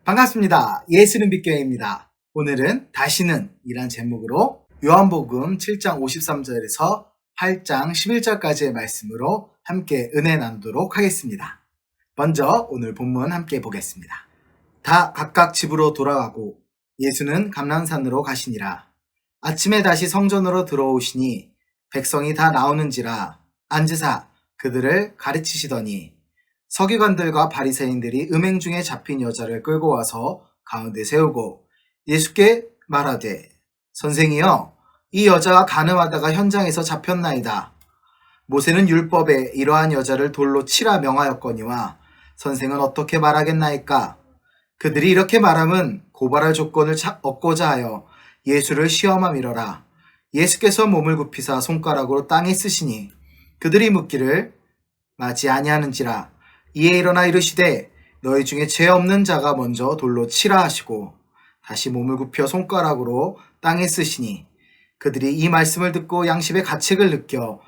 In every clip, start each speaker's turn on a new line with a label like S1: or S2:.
S1: 반갑습니다. 예수는 빛교회입니다. 오늘은 다시는 이란 제목으로 요한복음 7장 53절에서 8장 11절까지의 말씀으로 함께 은혜 나누도록 하겠습니다. 먼저 오늘 본문 함께 보겠습니다. 다 각각 집으로 돌아가고 예수는 감람산으로 가시니라. 아침에 다시 성전으로 들어오시니 백성이 다 나오는지라 앉으사 그들을 가르치시더니 서기관들과 바리새인들이 음행 중에 잡힌 여자를 끌고 와서 가운데 세우고 예수께 말하되 선생이여 이 여자가 간음하다가 현장에서 잡혔나이다. 모세는 율법에 이러한 여자를 돌로 치라 명하였거니와 선생은 어떻게 말하겠나이까? 그들이 이렇게 말함은 고발할 조건을 얻고자 하여 예수를 시험함이러라. 예수께서 몸을 굽히사 손가락으로 땅에 쓰시니 그들이 묻기를 마지 아니하는지라. 이에 일어나 이르시되 너희 중에 죄 없는 자가 먼저 돌로 치라 하시고 다시 몸을 굽혀 손가락으로 땅에 쓰시니 그들이 이 말씀을 듣고 양심의 가책을 느껴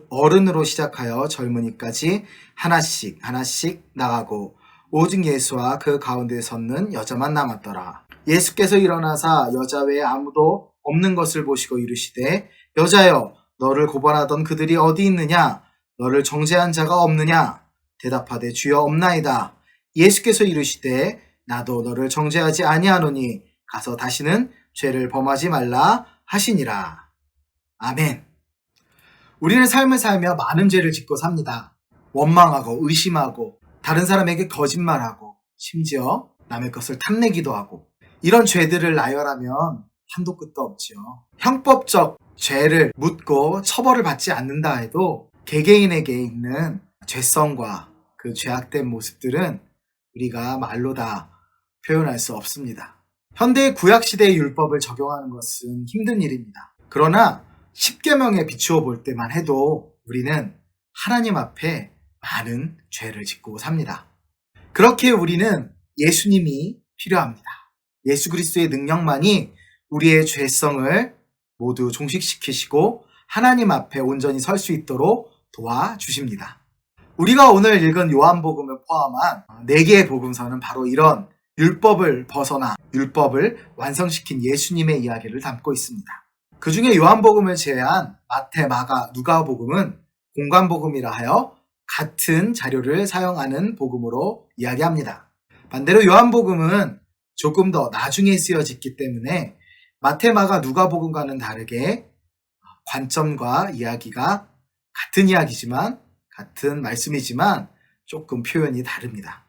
S1: 어른으로 시작하여 젊은이까지 하나씩 나가고 오직 예수와 그 가운데 섰는 여자만 남았더라. 예수께서 일어나사 여자 외에 아무도 없는 것을 보시고 이르시되 여자여 너를 고발하던 그들이 어디 있느냐? 너를 정죄한 자가 없느냐? 대답하되 주여 없나이다. 예수께서 이르시되 나도 너를 정죄하지 아니하노니 가서 다시는 죄를 범하지 말라 하시니라. 아멘. 우리는 삶을 살며 많은 죄를 짓고 삽니다. 원망하고 의심하고 다른 사람에게 거짓말하고 심지어 남의 것을 탐내기도 하고 이런 죄들을 나열하면 한도 끝도 없지요. 형법적 죄를 묻고 처벌을 받지 않는다 해도 개개인에게 있는 죄성과 그 죄악된 모습들은 우리가 말로 다 표현할 수 없습니다. 현대의 구약시대의 율법을 적용하는 것은 힘든 일입니다. 그러나 10계명에 비추어 볼 때만 해도 우리는 하나님 앞에 많은 죄를 짓고 삽니다. 그렇게 우리는 예수님이 필요합니다. 예수 그리스도의 능력만이 우리의 죄성을 모두 종식시키시고 하나님 앞에 온전히 설 수 있도록 도와주십니다. 우리가 오늘 읽은 요한복음을 포함한 4개의 복음서는 바로 이런 율법을 벗어나 율법을 완성시킨 예수님의 이야기를 담고 있습니다. 그 중에 요한복음을 제외한 마태, 마가, 누가복음은 공관복음이라 하여 같은 자료를 사용하는 복음으로 이야기합니다. 반대로 요한복음은 조금 더 나중에 쓰여졌기 때문에 마태, 마가, 누가복음과는 다르게 관점과 이야기가 같은 이야기지만 같은 말씀이지만 조금 표현이 다릅니다.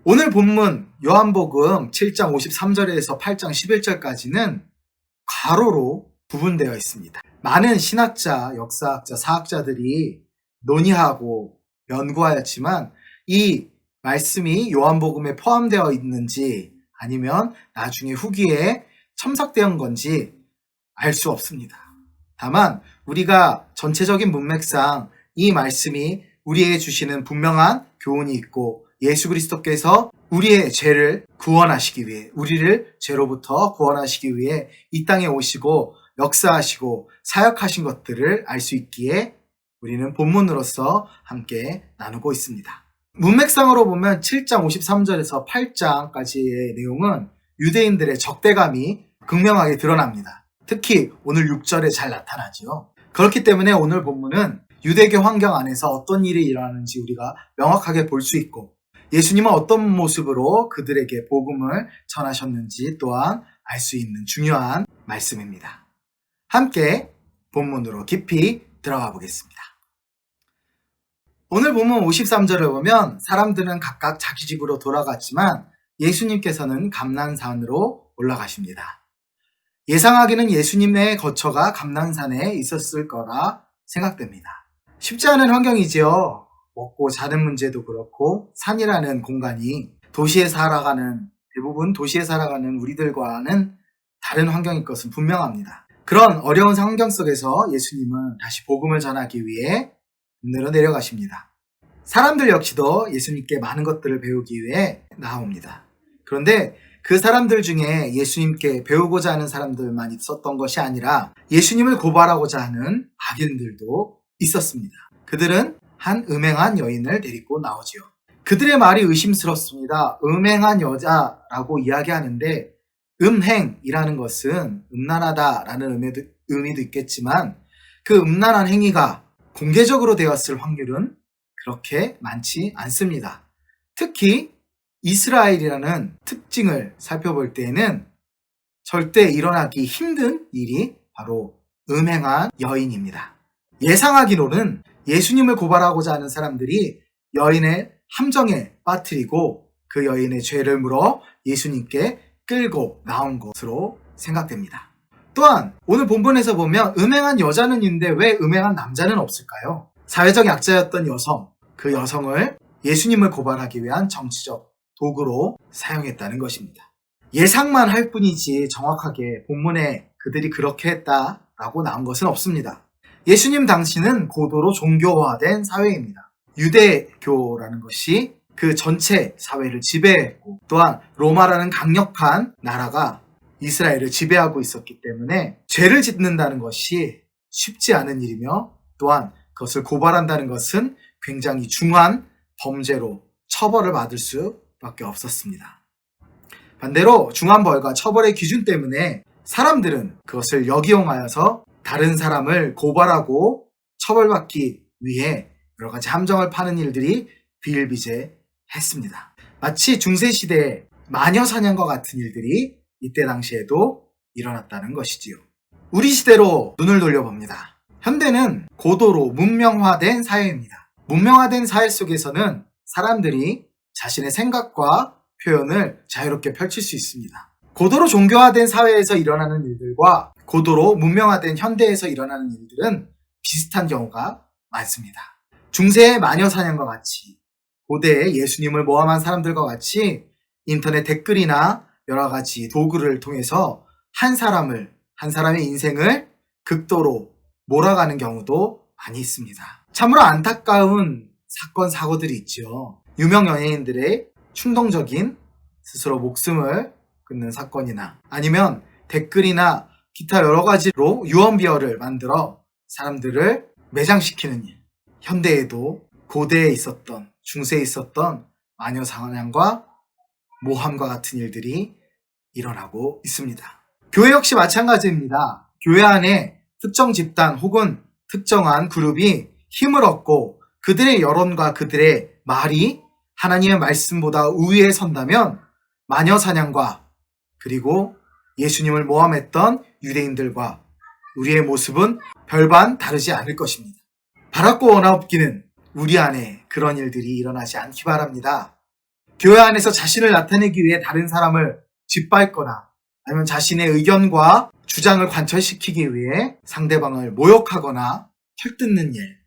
S1: 오늘 본문 요한복음 7장 53절에서 8장 11절까지는 가로로 구분되어 있습니다. 많은 신학자, 역사학자, 사학자들이 논의하고 연구하였지만 이 말씀이 요한복음에 포함되어 있는지 아니면 나중에 후기에 첨삭된 건지 알 수 없습니다. 다만 우리가 전체적인 문맥상 이 말씀이 우리에게 주시는 분명한 교훈이 있고 예수 그리스도께서 우리의 죄를 구원하시기 위해 우리를 죄로부터 구원하시기 위해 이 땅에 오시고 역사하시고 사역하신 것들을 알 수 있기에 우리는 본문으로서 함께 나누고 있습니다. 문맥상으로 보면 7장 53절에서 8장까지의 내용은 유대인들의 적대감이 극명하게 드러납니다. 특히 오늘 6절에 잘 나타나죠. 그렇기 때문에 오늘 본문은 유대교 환경 안에서 어떤 일이 일어나는지 우리가 명확하게 볼 수 있고 예수님은 어떤 모습으로 그들에게 복음을 전하셨는지 또한 알 수 있는 중요한 말씀입니다. 함께 본문으로 깊이 들어가 보겠습니다. 오늘 본문 53절을 보면 사람들은 각각 자기 집으로 돌아갔지만 예수님께서는 감람산으로 올라가십니다. 예상하기는 예수님의 거처가 감람산에 있었을 거라 생각됩니다. 쉽지 않은 환경이지요. 먹고 자는 문제도 그렇고 산이라는 공간이 대부분 도시에 살아가는 우리들과는 다른 환경일 것은 분명합니다. 그런 어려운 환경 속에서 예수님은 다시 복음을 전하기 위해 읍내로 내려가십니다. 사람들 역시도 예수님께 많은 것들을 배우기 위해 나옵니다. 그런데 그 사람들 중에 예수님께 배우고자 하는 사람들만 있었던 것이 아니라 예수님을 고발하고자 하는 악인들도 있었습니다. 그들은 한 음행한 여인을 데리고 나오지요. 그들의 말이 의심스럽습니다. 음행한 여자라고 이야기하는데 음행이라는 것은 음란하다라는 의미도 있겠지만 그 음란한 행위가 공개적으로 되었을 확률은 그렇게 많지 않습니다. 특히 이스라엘이라는 특징을 살펴볼 때에는 절대 일어나기 힘든 일이 바로 음행한 여인입니다. 예상하기로는 예수님을 고발하고자 하는 사람들이 여인의 함정에 빠뜨리고 그 여인의 죄를 물어 예수님께 끌고 나온 것으로 생각됩니다. 또한 오늘 본문에서 보면 음행한 여자는 있는데 왜 음행한 남자는 없을까요? 사회적 약자였던 여성, 그 여성을 예수님을 고발하기 위한 정치적 도구로 사용했다는 것입니다. 예상만 할 뿐이지 정확하게 본문에 그들이 그렇게 했다라고 나온 것은 없습니다. 예수님 당시는 고도로 종교화된 사회입니다. 유대교라는 것이 그 전체 사회를 지배했고 또한 로마라는 강력한 나라가 이스라엘을 지배하고 있었기 때문에 죄를 짓는다는 것이 쉽지 않은 일이며 또한 그것을 고발한다는 것은 굉장히 중한 범죄로 처벌을 받을 수밖에 없었습니다. 반대로 중한 벌과 처벌의 기준 때문에 사람들은 그것을 역이용하여서 다른 사람을 고발하고 처벌받기 위해 여러 가지 함정을 파는 일들이 비일비재했습니다. 마치 중세시대의 마녀 사냥과 같은 일들이 이때 당시에도 일어났다는 것이지요. 우리 시대로 눈을 돌려봅니다. 현대는 고도로 문명화된 사회입니다. 문명화된 사회 속에서는 사람들이 자신의 생각과 표현을 자유롭게 펼칠 수 있습니다. 고도로 종교화된 사회에서 일어나는 일들과 고도로 문명화된 현대에서 일어나는 일들은 비슷한 경우가 많습니다. 중세의 마녀 사냥과 같이 고대의 예수님을 모함한 사람들과 같이 인터넷 댓글이나 여러 가지 도구를 통해서 한 사람의 인생을 극도로 몰아가는 경우도 많이 있습니다. 참으로 안타까운 사건, 사고들이 있죠. 유명 연예인들의 충동적인 스스로 목숨을 끊는 사건이나 아니면 댓글이나 기타 여러 가지로 유언비어를 만들어 사람들을 매장시키는 일. 현대에도 고대에 있었던, 중세에 있었던 마녀 사냥과 모함과 같은 일들이 일어나고 있습니다. 교회 역시 마찬가지입니다. 교회 안에 특정 집단 혹은 특정한 그룹이 힘을 얻고 그들의 여론과 그들의 말이 하나님의 말씀보다 우위에 선다면 마녀 사냥과 그리고 예수님을 모함했던 유대인들과 우리의 모습은 별반 다르지 않을 것입니다. 바랍고 원하옵기는 우리 안에 그런 일들이 일어나지 않기 바랍니다. 교회 안에서 자신을 나타내기 위해 다른 사람을 짓밟거나 아니면 자신의 의견과 주장을 관철시키기 위해 상대방을 모욕하거나 헐뜯는 일,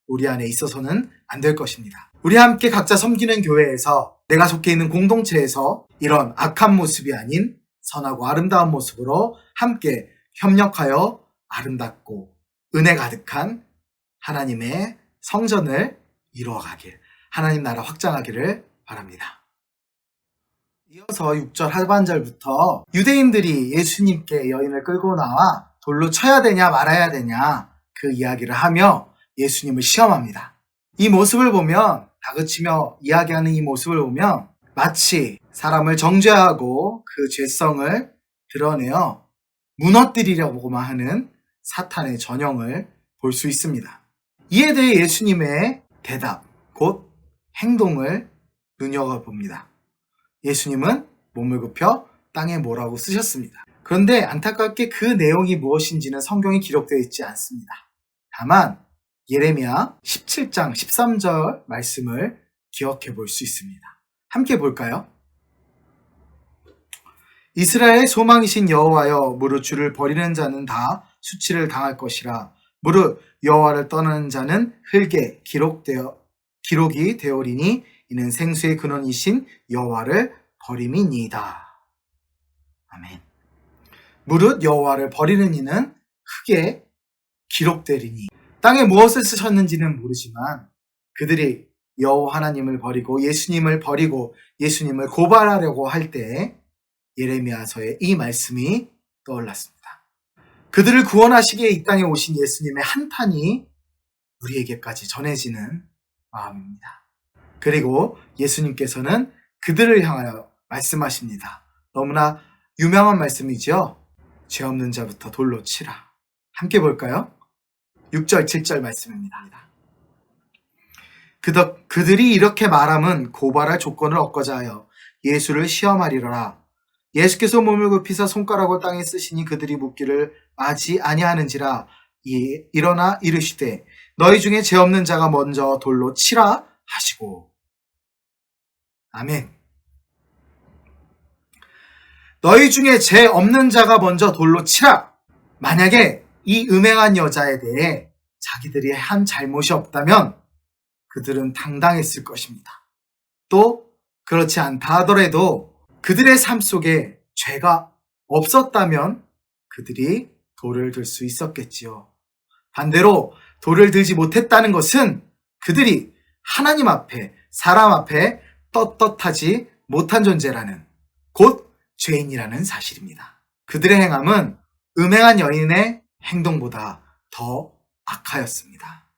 S1: 우리 안에 있어서는 안 될 것입니다. 우리 함께 각자 섬기는 교회에서 내가 속해 있는 공동체에서 이런 악한 모습이 아닌 선하고 아름다운 모습으로 함께 협력하여 아름답고 은혜 가득한 하나님의 성전을 이루어가길, 하나님 나라 확장하기를 바랍니다. 이어서 6절 하반절부터 유대인들이 예수님께 여인을 끌고 나와 돌로 쳐야 되냐 말아야 되냐 그 이야기를 하며 예수님을 시험합니다. 이 모습을 보면, 다그치며 이야기하는 이 모습을 보면 마치 사람을 정죄하고 그 죄성을 드러내어 무너뜨리려고만 하는 사탄의 전형을 볼 수 있습니다. 이에 대해 예수님의 대답, 곧 행동을 눈여겨봅니다. 예수님은 몸을 굽혀 땅에 뭐라고 쓰셨습니다. 그런데 안타깝게 그 내용이 무엇인지는 성경에 기록되어 있지 않습니다. 다만 예레미야 17장 13절 말씀을 기억해 볼 수 있습니다. 함께 볼까요? 이스라엘의 소망이신 여호와여, 무릇 주를 버리는 자는 다 수치를 당할 것이라. 무릇 여호와를 떠나는 자는 흙에 기록이 되오리니 이는 생수의 근원이신 여호와를 버림이니이다. 아멘. 무릇 여호와를 버리는 이는 흙에 기록되리니. 땅에 무엇을 쓰셨는지는 모르지만 그들이 여호와 하나님을 버리고 예수님을 버리고 예수님을 고발하려고 할 때 예레미야서의 이 말씀이 떠올랐습니다. 그들을 구원하시기에 이 땅에 오신 예수님의 한탄이 우리에게까지 전해지는 마음입니다. 그리고 예수님께서는 그들을 향하여 말씀하십니다. 너무나 유명한 말씀이죠. 죄 없는 자부터 돌로 치라. 함께 볼까요? 6절, 7절 말씀입니다. 그들이 이렇게 말함은 고발할 조건을 얻고자 하여 예수를 시험하리로라. 예수께서 몸을 굽히사 손가락을 땅에 쓰시니 그들이 묻기를 마지 아니하는지라. 일어나 이르시되 너희 중에 죄 없는 자가 먼저 돌로 치라 하시고. 아멘. 너희 중에 죄 없는 자가 먼저 돌로 치라. 만약에 이 음행한 여자에 대해 자기들이 한 잘못이 없다면 그들은 당당했을 것입니다. 또 그렇지 않다 하더라도 그들의 삶 속에 죄가 없었다면 그들이 돌을 들 수 있었겠지요. 반대로 돌을 들지 못했다는 것은 그들이 하나님 앞에, 사람 앞에 떳떳하지 못한 존재라는, 곧 죄인이라는 사실입니다. 그들의 행함은 음행한 여인의 행동보다 더 악하였습니다.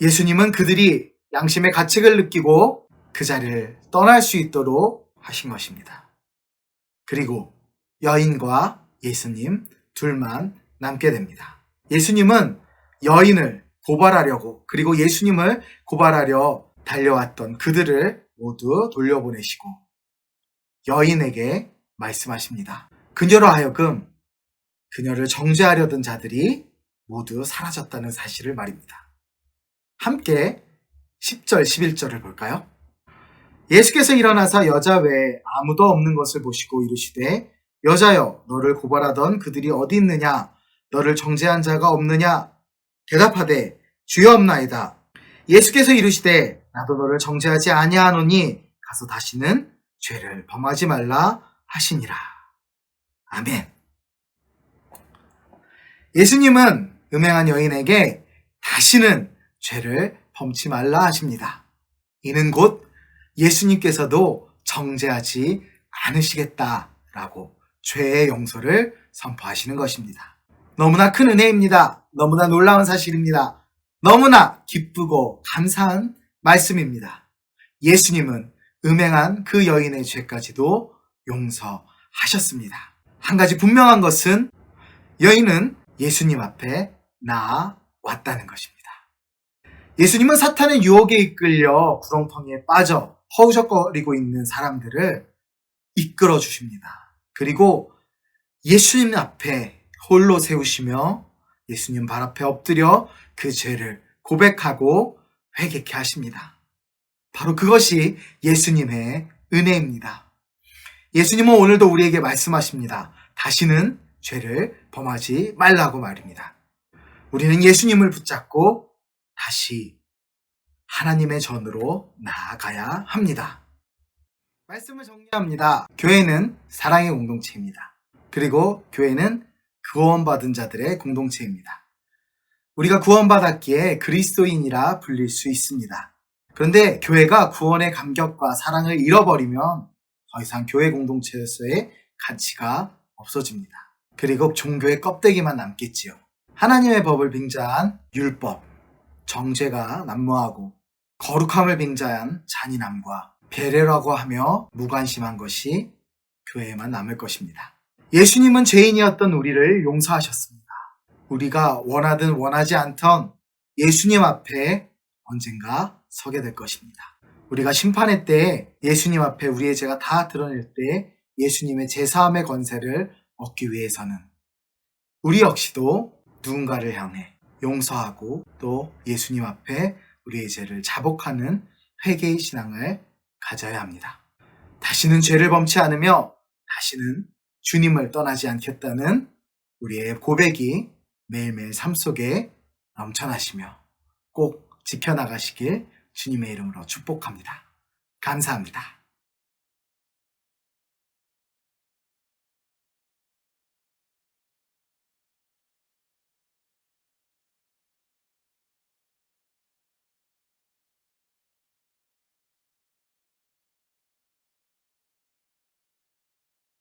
S1: 예수님은 그들이 양심의 가책을 느끼고 그 자리를 떠날 수 있도록 하신 것입니다. 그리고 여인과 예수님 둘만 남게 됩니다. 예수님은 여인을 고발하려고, 그리고 예수님을 고발하려 달려왔던 그들을 모두 돌려보내시고 여인에게 말씀하십니다. 그녀로 하여금 그녀를 정죄하려던 자들이 모두 사라졌다는 사실을 말입니다. 함께 10절, 11절을 볼까요? 예수께서 일어나서 여자 외에 아무도 없는 것을 보시고 이르시되 여자여, 너를 고발하던 그들이 어디 있느냐? 너를 정죄한 자가 없느냐? 대답하되 주여 없나이다. 예수께서 이르시되 나도 너를 정죄하지 아니하노니 가서 다시는 죄를 범하지 말라 하시니라. 아멘. 예수님은 음행한 여인에게 다시는 죄를 범치 말라 하십니다. 이는 곧 예수님께서도 정죄하지 않으시겠다라고 죄의 용서를 선포하시는 것입니다. 너무나 큰 은혜입니다. 너무나 놀라운 사실입니다. 너무나 기쁘고 감사한 말씀입니다. 예수님은 음행한 그 여인의 죄까지도 용서하셨습니다. 한 가지 분명한 것은 여인은 예수님 앞에 나아왔다는 것입니다. 예수님은 사탄의 유혹에 이끌려 구렁텅이에 빠져 허우적거리고 있는 사람들을 이끌어 주십니다. 그리고 예수님 앞에 홀로 세우시며 예수님 발 앞에 엎드려 그 죄를 고백하고 회개케 하십니다. 바로 그것이 예수님의 은혜입니다. 예수님은 오늘도 우리에게 말씀하십니다. 다시는 죄를 범하지 말라고 말입니다. 우리는 예수님을 붙잡고 다시 하나님의 전으로 나아가야 합니다. 말씀을 정리합니다. 교회는 사랑의 공동체입니다. 그리고 교회는 구원받은 자들의 공동체입니다. 우리가 구원받았기에 그리스도인이라 불릴 수 있습니다. 그런데 교회가 구원의 감격과 사랑을 잃어버리면 더 이상 교회 공동체에서의 가치가 없어집니다. 그리고 종교의 껍데기만 남겠지요. 하나님의 법을 빙자한 율법, 정죄가 난무하고 거룩함을 빙자한 잔인함과 배려라고 하며 무관심한 것이 교회에만 남을 것입니다. 예수님은 죄인이었던 우리를 용서하셨습니다. 우리가 원하든 원하지 않던 예수님 앞에 언젠가 서게 될 것입니다. 우리가 심판의 때에 예수님 앞에 우리의 죄가 다 드러낼 때 예수님의 제사함의 권세를 얻기 위해서는 우리 역시도 누군가를 향해 용서하고 또 예수님 앞에 우리의 죄를 자복하는 회개의 신앙을 가져야 합니다. 다시는 죄를 범치 않으며 다시는 주님을 떠나지 않겠다는 우리의 고백이 매일매일 삶 속에 넘쳐나시며 꼭 지켜나가시길 주님의 이름으로 축복합니다. 감사합니다.